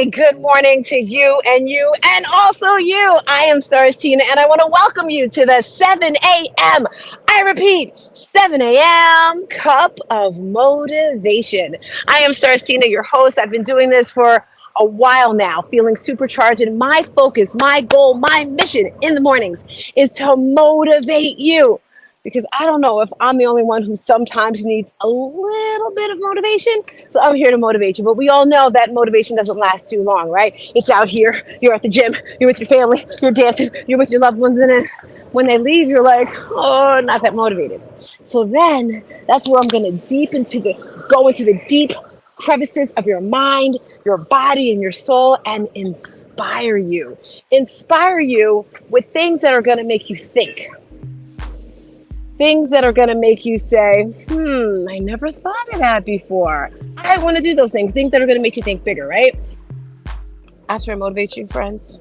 Hey, good morning to you, and also you. I am Stars Tina, and I want to welcome you to the 7 a.m. I repeat, 7 a.m. cup of motivation. I am Stars Tina, your host. I've been doing this for a while now, feeling supercharged. And my focus, my goal, my mission in the mornings is to motivate you. Because I don't know if I'm the only one who sometimes needs a little bit of motivation. So I'm here to motivate you. But we all know that motivation doesn't last too long, right? It's out here, you're at the gym, you're with your family, you're dancing, you're with your loved ones. And then when they leave, you're like, oh, not that motivated. So then that's where I'm going to go into the deep crevices of your mind, your body, and your soul and inspire you. Inspire you with things that are going to make you think. Things that are going to make you say, I never thought of that before. I want to do those things. Things that are going to make you think bigger, right? After I motivate you, friends,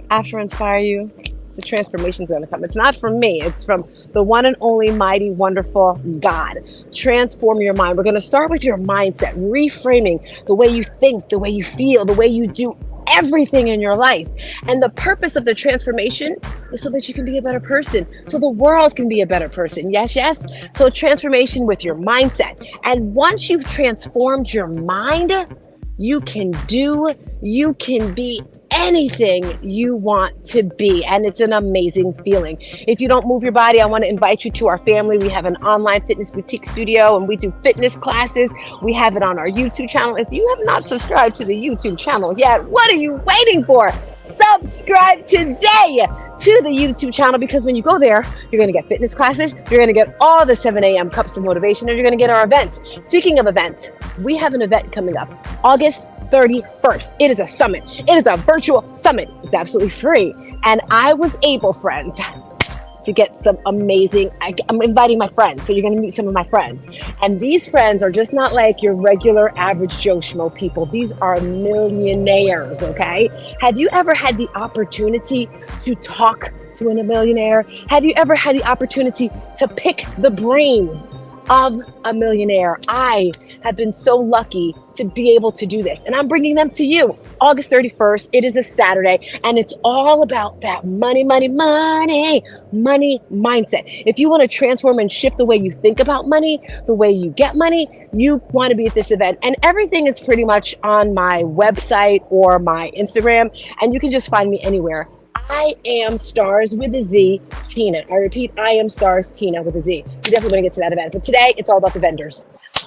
after I inspire you, the transformation's going to come. It's not from me. It's from the one and only mighty, wonderful God. Transform your mind. We're going to start with your mindset, reframing the way you think, the way you feel, the way you do everything in your life. And the purpose of the transformation is so that you can be a better person, so the world can be a better person. Yes, yes. So transformation with your mindset. And once you've transformed your mind, you can be anything you want to be. And it's an amazing feeling. If you don't move your body, I want to invite you to our family. We have an online fitness boutique studio and we do fitness classes. We have it on our YouTube channel. If you have not subscribed to the YouTube channel yet, what are you waiting for? Subscribe today to the YouTube channel, because when you go there, you're going to get fitness classes, you're going to get all the 7 a.m. cups of motivation, and you're going to get our events. Speaking of events, we have an event coming up August 31st. It is a summit. It is a virtual summit. It's absolutely free. And I was able, friends, to get some amazing, I'm inviting my friends. So you're going to meet some of my friends. And these friends are just not like your regular average Joe Schmo people. These are millionaires, okay? Have you ever had the opportunity to talk to a millionaire? Have you ever had the opportunity to pick the brains of a millionaire? I have been so lucky to be able to do this, and I'm bringing them to you August 31st. It is a Saturday, and it's all about that money mindset. If you want to transform and shift the way you think about money, the way you get money, you want to be at this event. And everything is pretty much on my website or my Instagram, and you can just find me anywhere. I am Stars with a Z, Tina. I repeat, I am Stars Tina with a Z. You definitely want to get to that event. But today, it's all about the vendors.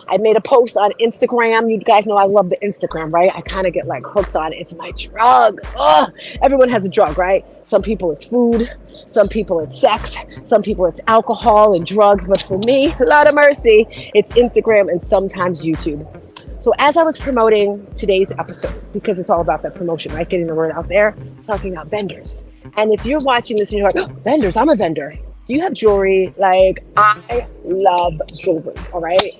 I made a post on Instagram. You guys know I love the Instagram, right? I kind of get like hooked on it. It's my drug. Oh, everyone has a drug, right? Some people it's food. Some people it's sex. Some people it's alcohol and drugs. But for me, a lot of mercy, it's Instagram and sometimes YouTube. So as I was promoting today's episode, because it's all about that promotion, right? Getting the word out there, talking about vendors. And if you're watching this and you're like, oh, vendors, I'm a vendor. Do you have jewelry? Like, I love jewelry, all right?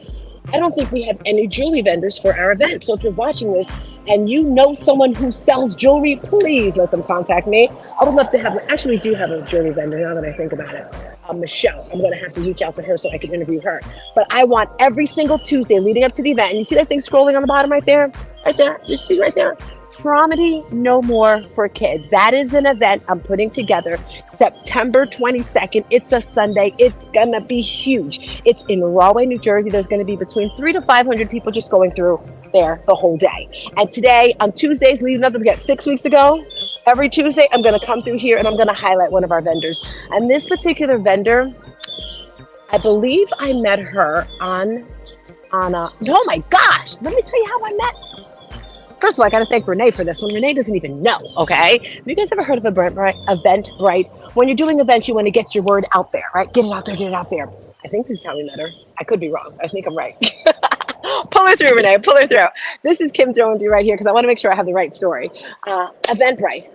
I don't think we have any jewelry vendors for our event. So if you're watching this and you know someone who sells jewelry, please let them contact me. I would love to have, actually we do have a jewelry vendor now that I think about it. Michelle, I'm going to have to reach out to her so I can interview her. But I want every single Tuesday leading up to the event, and you see that thing scrolling on the bottom right there? Right there? You see right there? Traumedy No More for Kids. That is an event I'm putting together September 22nd. It's a Sunday. It's going to be huge. It's in Rahway, New Jersey. There's going to be between 300 to 500 people just going through there the whole day. And today, on Tuesdays leading up, we got 6 weeks ago. Every Tuesday, I'm going to come through here and I'm going to highlight one of our vendors. And this particular vendor, I believe I met her on oh my gosh, let me tell you how I met. First of all, I got to thank Renee for this one. Renee doesn't even know, okay? Have you guys ever heard of Eventbrite? When you're doing events, you want to get your word out there, right? Get it out there. I think this is how we met her. I could be wrong. I think I'm right. Pull her through, Renee. Pull her through. This is Kim throwing through right here because I want to make sure I have the right story. Eventbrite.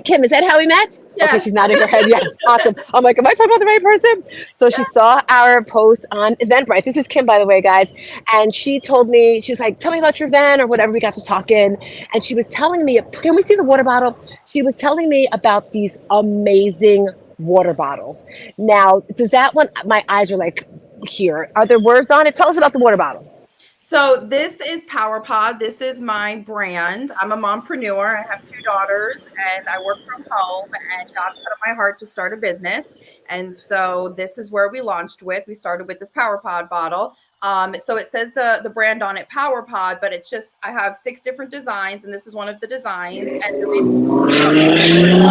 Kim, is that how we met? Yes. Okay, she's nodding her head. Yes, awesome. I'm like, am I talking about the right person? So she saw our post on Eventbrite. This is Kim, by the way, guys. And she told me, she's like, tell me about your event or whatever. We got to talking. And she was telling me, can we see the water bottle? She was telling me about these amazing water bottles. Now, does that one, my eyes are like here. Are there words on it? Tell us about the water bottle. So this is PowerPod. This is my brand. I'm a mompreneur. I have 2 daughters and I work from home, and God put on my heart to start a business. And so this is where we launched with. We started with this PowerPod bottle. So it says the brand on it, PowerPod, but it's just, I have 6 different designs, and this is one of the designs. And the reason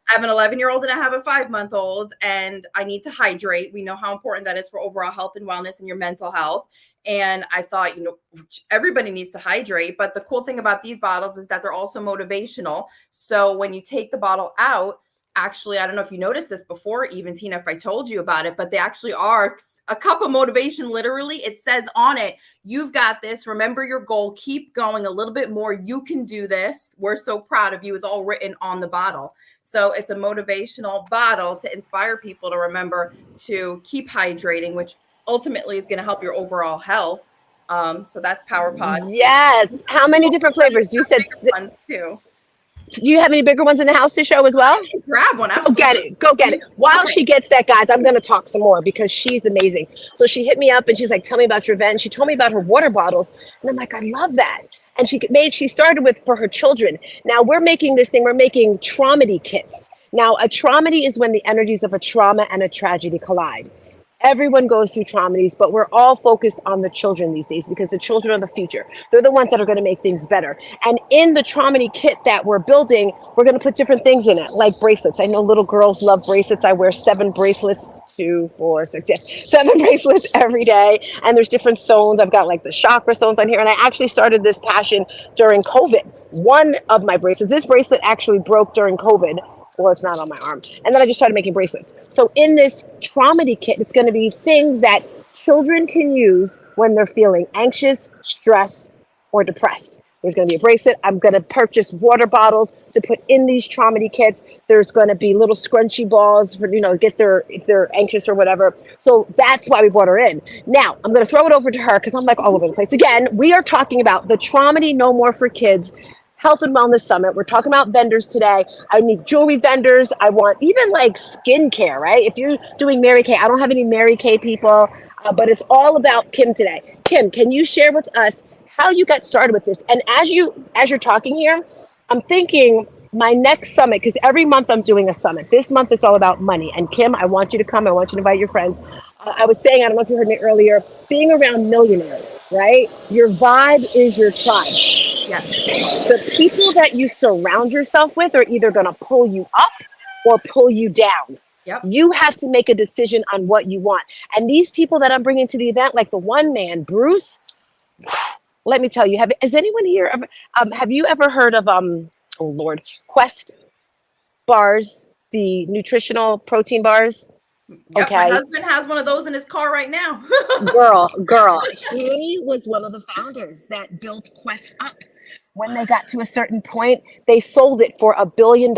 I have an 11-year-old and I have a 5-month-old, and I need to hydrate. We know how important that is for overall health and wellness and your mental health. And I thought, everybody needs to hydrate. But the cool thing about these bottles is that they're also motivational. So when you take the bottle out, actually, I don't know if you noticed this before, even Tina, if I told you about it, but they actually are a cup of motivation. Literally, it says on it, you've got this. Remember your goal. Keep going a little bit more. You can do this. We're so proud of you, is all written on the bottle. So it's a motivational bottle to inspire people to remember to keep hydrating, which ultimately is going to help your overall health. So that's PowerPod. Yes. How many different flavors? You said, Ones too. do you have any bigger ones in the house to show as well? Grab one. Go get it. Go get it. While she gets that, guys, I'm going to talk some more because she's amazing. So she hit me up and she's like, tell me about your event. She told me about her water bottles. And I'm like, I love that. And she started with for her children. Now we're making this thing, we're making traumedy kits. Now a traumedy is when the energies of a trauma and a tragedy collide. Everyone goes through traumas, but we're all focused on the children these days because the children are the future. They're the ones that are going to make things better. And in the traumedy kit that we're building, we're going to put different things in it, like bracelets. I know little girls love bracelets. I wear 7 bracelets, 2, 4, 6, yes, 7 bracelets every day. And there's different stones. I've got like the chakra stones on here. And I actually started this passion during COVID. One of my bracelets, this bracelet actually broke during COVID. Well, it's not on my arm. And then I just started making bracelets. So in this traumedy kit, it's going to be things that children can use when they're feeling anxious, stressed, or depressed. There's going to be a bracelet. I'm going to purchase water bottles to put in these traumedy kits. There's going to be little scrunchy balls for, get their, if they're anxious or whatever. So that's why we brought her in. Now, I'm going to throw it over to her because I'm like all over the place. Again, we are talking about the Traumedy No More for Kids Health and Wellness Summit. We're talking about vendors today. I need jewelry vendors. I want even like skincare, right? If you're doing Mary Kay, I don't have any Mary Kay people, but it's all about Kim today. Kim, can you share with us how you got started with this? And as you're talking here, I'm thinking my next summit, because every month I'm doing a summit. This month it's all about money. And Kim, I want you to come. I want you to invite your friends. I was saying, I don't know if you heard me earlier, being around millionaires, right? Your vibe is your tribe. Yeah. The people that you surround yourself with are either going to pull you up or pull you down. Yep. You have to make a decision on what you want. And these people that I'm bringing to the event, like the one man, Bruce, let me tell you, has anyone here, have you ever heard of, oh Lord, Quest bars, the nutritional protein bars? Yep, Okay. my husband has one of those in his car right now. girl, he was one of the founders that built Quest up. When they got to a certain point, they sold it for $1 billion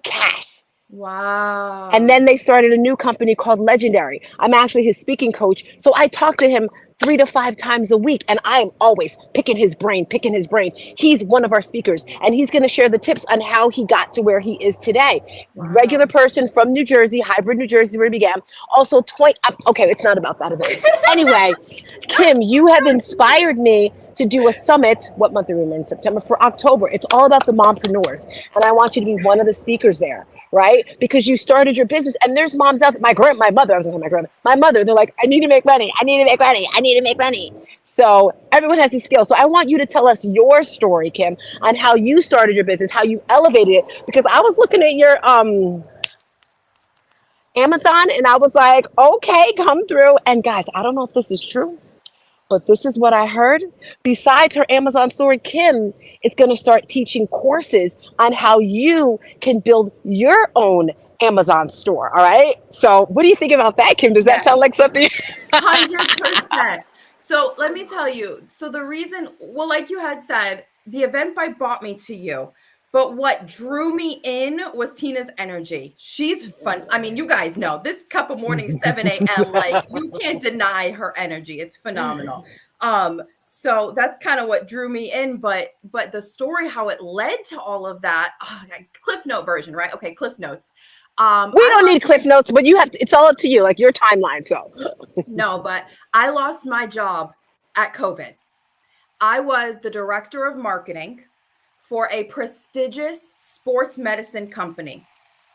cash. Wow. And then they started a new company called Legendary. I'm actually his speaking coach. So I talk to him 3 to 5 times a week, and I am always picking his brain. He's one of our speakers, and he's going to share the tips on how he got to where he is today. Wow. Regular person from New Jersey, hybrid New Jersey, where he began. Also, okay, it's not about that event. Anyway, Kim, you have inspired me to do a summit. What month are we in? September, for October. It's all about the mompreneurs, and I want you to be one of the speakers there. Right? Because you started your business, and there's moms out there. My mother, they're like, I need to make money. So everyone has a skill. So I want you to tell us your story, Kim, on how you started your business, how you elevated it. Because I was looking at your Amazon, and I was like, okay, come through. And guys, I don't know if this is true, but this is what I heard. Besides her Amazon store, Kim is going to start teaching courses on how you can build your own Amazon store. All right. So what do you think about that, Kim? Does that sound like something? 100%. So let me tell you. So the reason, well, like you had said, the Eventbrite brought me to you. But what drew me in was Tina's energy. She's fun. I mean, you guys know this cup of morning, 7 a.m. Like, you can't deny her energy. It's phenomenal. So that's kind of what drew me in. But the story, how it led to all of that, Cliff Note version, right? Okay, Cliff Notes. We don't need Cliff Notes, but you have to, it's all up to you, like your timeline. So no, but I lost my job at COVID. I was the director of marketing for a prestigious sports medicine company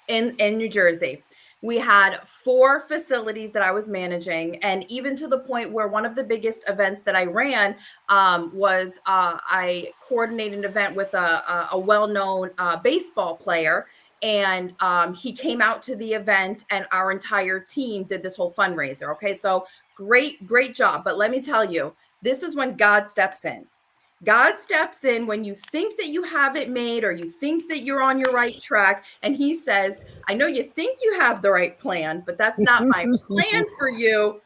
in New Jersey. We had 4 facilities that I was managing, and even to the point where one of the biggest events that I ran was I coordinated an event with a well-known baseball player, and he came out to the event, and our entire team did this whole fundraiser. Okay, so great job. But let me tell you, this is when God steps in. God steps in when you think that you have it made or you think that you're on your right track. And he says, I know you think you have the right plan, but that's not my plan for you.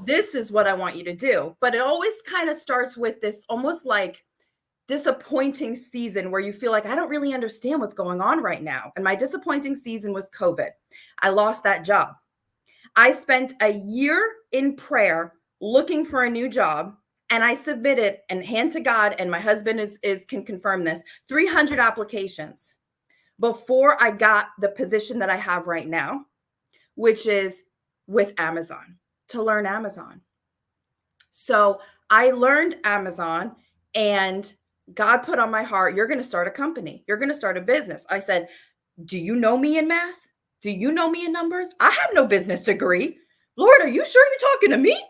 This is what I want you to do. But it always kind of starts with this almost like disappointing season where you feel like, I don't really understand what's going on right now. And my disappointing season was COVID. I lost that job. I spent a year in prayer looking for a new job. And I submitted, and hand to God, and my husband can confirm this, 300 applications before I got the position that I have right now, which is with Amazon, to learn Amazon. So I learned Amazon, and God put on my heart, you're going to start a company. You're going to start a business. I said, do you know me in math? Do you know me in numbers? I have no business degree. Lord, are you sure you're talking to me?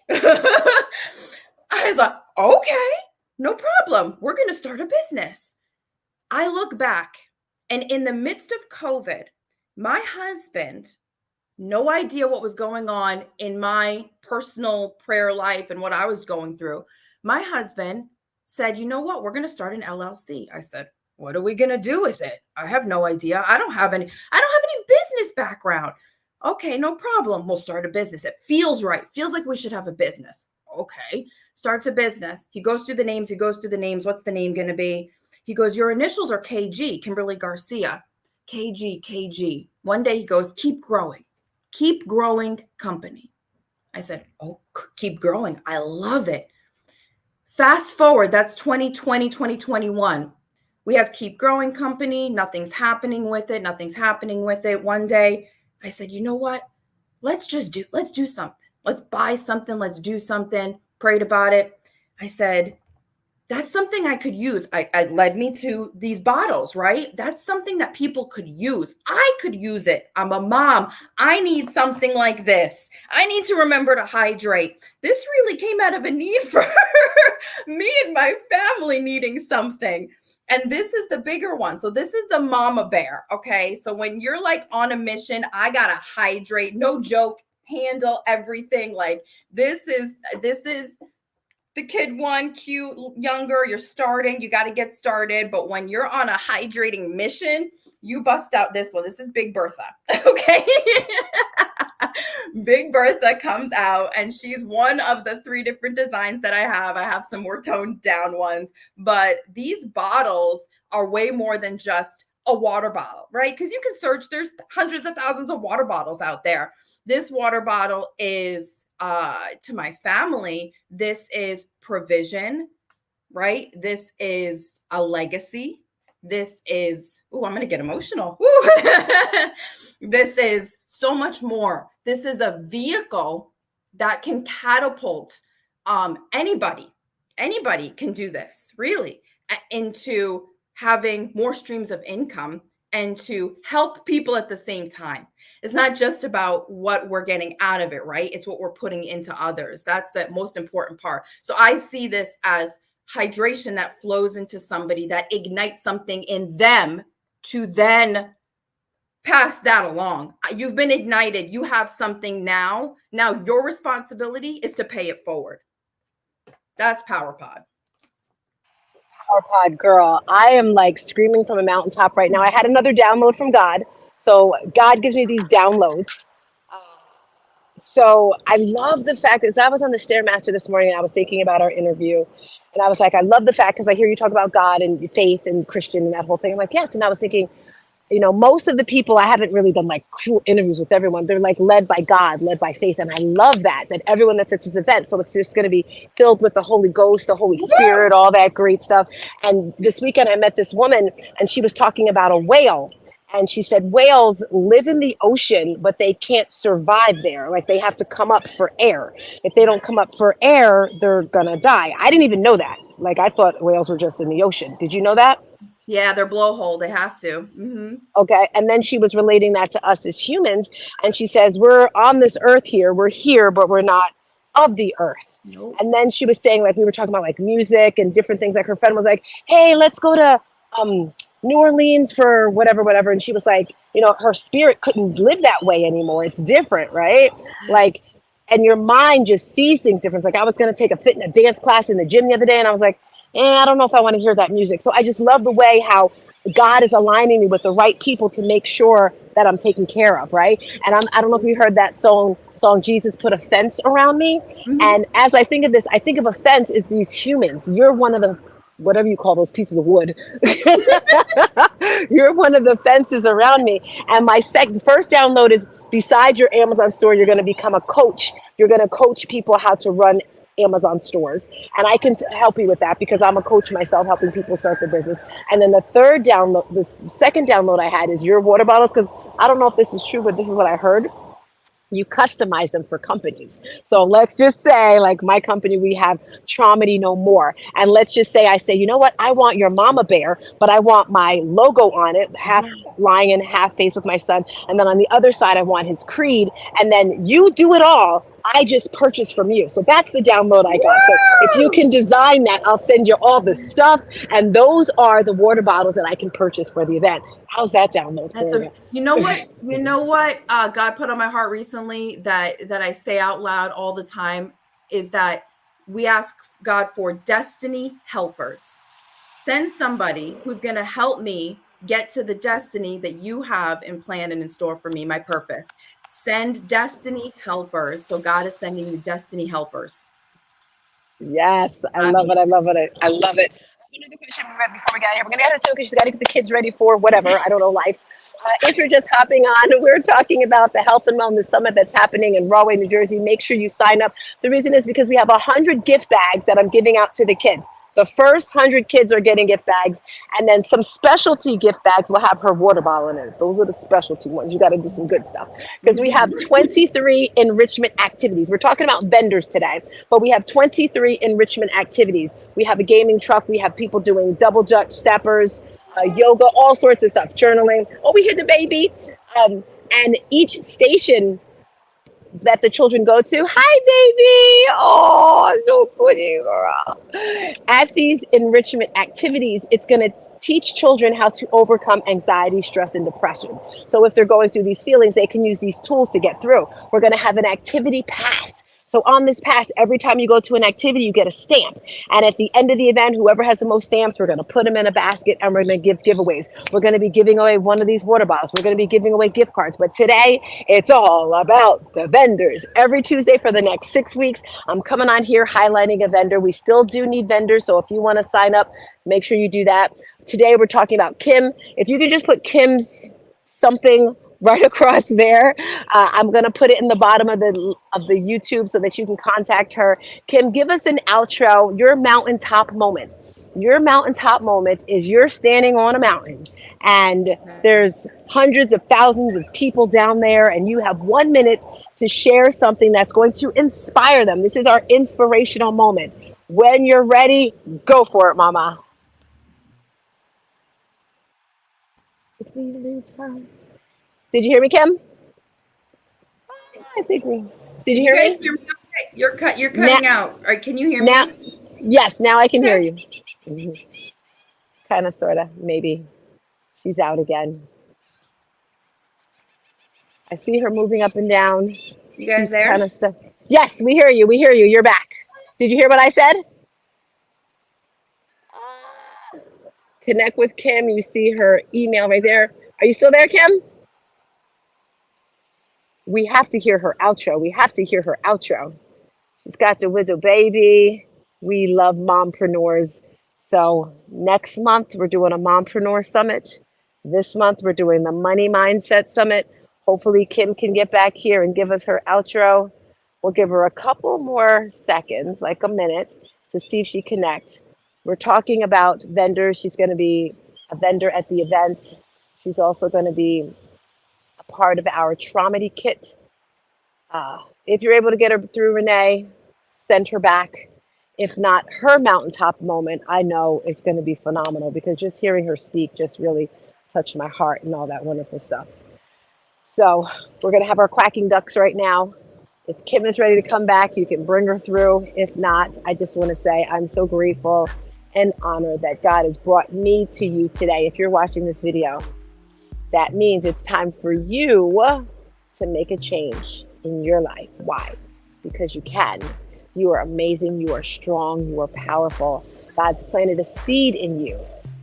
I was like, okay, no problem. We're going to start a business. I look back, and in the midst of COVID, my husband, no idea what was going on in my personal prayer life and what I was going through. My husband said, you know what? We're going to start an LLC. I said, what are we going to do with it? I have no idea. I don't have any business background. Okay, no problem. We'll start a business. It feels right. Feels like we should have a business. Okay. Starts a business. He goes through the names. What's the name going to be? He goes, your initials are KG, Kimberly Garcia. KG. One day he goes, keep growing company. I said, oh, keep growing. I love it. Fast forward, that's 2020, 2021. We have keep growing company. Nothing's happening with it. One day I said, you know what? Let's do something. Let's buy something. Let's do something. Prayed about it. I said, that's something I could use. I led me to these bottles, right? That's something that people could use. I could use it. I'm a mom. I need something like this. I need to remember to hydrate. This really came out of a need for me and my family needing something. And this is the bigger one. So this is the mama bear. Okay. So when you're like on a mission, I got to hydrate. No joke. Handle everything. Like this is the kid one, cute, younger, you're starting, you got to get started. But when you're on a hydrating mission, you bust out this one. This is Big Bertha. Okay. Big Bertha comes out, and she's one of the 3 different designs that I have. I have some more toned down ones, but these bottles are way more than just a water bottle, right? Because you can search, there's hundreds of thousands of water bottles out there. This water bottle is to my family, this is provision, right? This is a legacy. This is, I'm going to get emotional. This is so much more. This is a vehicle that can catapult anybody. Anybody can do this, really, into having more streams of income and to help people at the same time. It's not just about what we're getting out of it, right? It's what we're putting into others. That's the most important part. So I see this as hydration that flows into somebody, that ignites something in them to then pass that along. You've been ignited. You have something now. Now your responsibility is to pay it forward. That's PowerPod. PowerPod girl, I am like screaming from a mountaintop right now. I had another download from God. So God gives me these downloads. So I love the fact that I was on the Stairmaster this morning and I was thinking about our interview. And I was like, I love the fact, because I hear you talk about God and faith and Christian and that whole thing. I'm like, yes. And I was thinking, most of the people, I haven't really done like cool interviews with everyone. They're like led by God, led by faith. And I love that everyone that's at this event. So it's just going to be filled with the Holy Ghost, the Holy Spirit, all that great stuff. And this weekend I met this woman and she was talking about a whale. And she said whales live in the ocean, but they can't survive there. Like they have to come up for air. If they don't come up for air, they're gonna die. I didn't even know that. Like I thought whales were just in the ocean. Did you know that? Yeah, their blowhole. They have to. Hmm. Okay. And then she was relating that to us as humans. And she says, we're on this earth here. We're here, but we're not of the earth. Nope. And then she was saying, like, we were talking about like music and different things. Like her friend was like, hey, let's go to New Orleans for whatever, whatever. And she was like, you know, her spirit couldn't live that way anymore. It's different, right? Yes. Like, and your mind just sees things different. Like I was going to take a dance class in the gym the other day, and I was like, I don't know if I want to hear that music. So I just love the way how God is aligning me with the right people to make sure that I'm taken care of, right? And I don't know if you heard that song Jesus put a fence around me. Hmm. And as I think of this, I think of a fence as these humans. You're one of the whatever you call those pieces of wood. You're one of the fences around me. And my first download is besides your Amazon store, you're going to become a coach. You're going to coach people how to run Amazon stores. And I can help you with that because I'm a coach myself, helping people start their business. And then the second download I had is your water bottles. Because I don't know if this is true, but this is what I heard. You customize them for companies. So let's just say, like my company, we have Traumedy No More. And let's just say I say, you know what? I want your mama bear, but I want my logo on it, half lion, half face with my son. And then on the other side, I want his creed. And then you do it all. I just purchased from you. So that's the download I got. So if you can design that, I'll send you all the stuff. And those are the water bottles that I can purchase for the event. How's that download for you? You know what? You know what? God put on my heart recently that I say out loud all the time is that we ask God for destiny helpers. Send somebody who's going to help me get to the destiny that you have in plan and in store for me, my purpose. Send destiny helpers. So God is sending you destiny helpers. Yes, I I love mean, it. I love it. I love it. Another question before we get out of here. We're gonna get her soon because she's got to get the kids ready for whatever. I don't know, life. If you're just hopping on, we're talking about the Health and Wellness Summit that's happening in Rahway, New Jersey. Make sure you sign up. The reason is because we have 100 gift bags that I'm giving out to the kids. The first 100 kids are getting gift bags, and then some specialty gift bags will have her water bottle in it. Those are the specialty ones. You got to do some good stuff because we have 23 enrichment activities. We're talking about vendors today, but we have 23 enrichment activities. We have a gaming truck. We have people doing double dutch steppers, yoga, all sorts of stuff, journaling. Oh, we hear the baby. And each station that the children go to, hi, baby. Oh, so pretty, girl. At these enrichment activities, it's going to teach children how to overcome anxiety, stress, and depression. So if they're going through these feelings, they can use these tools to get through. We're going to have an activity pass. So on this pass, every time you go to an activity, you get a stamp. And at the end of the event, whoever has the most stamps, we're going to put them in a basket and we're going to give giveaways. We're going to be giving away one of these water bottles. We're going to be giving away gift cards. But today, it's all about the vendors. Every Tuesday for the next 6 weeks, I'm coming on here highlighting a vendor. We still do need vendors. So if you want to sign up, make sure you do that. Today, we're talking about Kim. If you can just put Kim's something right across there. I'm going to put it in the bottom of the YouTube so that you can contact her. Kim, give us an outro, your mountaintop moment. Your mountaintop moment is you're standing on a mountain and there's hundreds of thousands of people down there and you have 1 minute to share something that's going to inspire them. This is our inspirational moment. When you're ready, go for it, mama. Did you hear me, Kim? I think we. Did you hear guys me? hear me? Okay. You're cutting out. All right, can you hear me? Now, yes, now I can hear Okay. you. Kind of, sort of, maybe. She's out again. I see her moving up and down. You guys She's there? kind of stuff. Yes, we hear you. We hear you. You're back. Did you hear what I said? Connect with Kim. You see her email right there. Are you still there, Kim? We have to hear her outro. We have to hear her outro. She's got the widow baby. We love mompreneurs. So next month, we're doing a mompreneur summit. This month, we're doing the money mindset summit. Hopefully, Kim can get back here and give us her outro. We'll give her a couple more seconds, like a minute, to see if she connects. We're talking about vendors. She's going to be a vendor at the event. She's also going to be a part of our Traumedy kit. If you're able to get her through Renee, send her back. If not, her mountaintop moment, I know is going to be phenomenal because just hearing her speak just really touched my heart and all that wonderful stuff. So we're going to have our quacking ducks right now. If Kim is ready to come back, you can bring her through. If not, I just want to say I'm so grateful and honored that God has brought me to you today. If you're watching this video, that means it's time for you to make a change in your life. Why? Because you can. You are amazing. You are strong. You are powerful. God's planted a seed in you.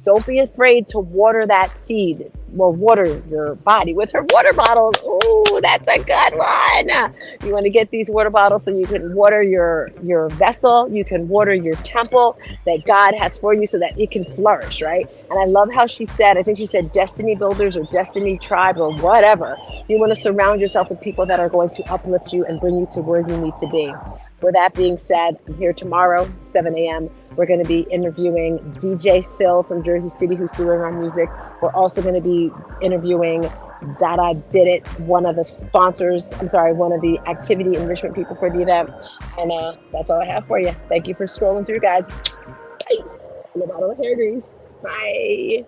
Don't be afraid to water that seed. Well, water your body with her water bottles. Ooh, that's a good one. You want to get these water bottles so you can water your vessel. You can water your temple that God has for you so that it can flourish, right? And I love how she said, I think she said destiny builders or destiny tribe or whatever. You want to surround yourself with people that are going to uplift you and bring you to where you need to be. With that being said, I'm here tomorrow, 7 a.m. We're going to be interviewing DJ Phil from Jersey City, who's doing our music. We're also going to be interviewing Dada Did It, one of the sponsors, one of the activity enrichment people for the event. And that's all I have for you. Thank you for scrolling through, guys. Peace. And a bottle of hair grease. Bye.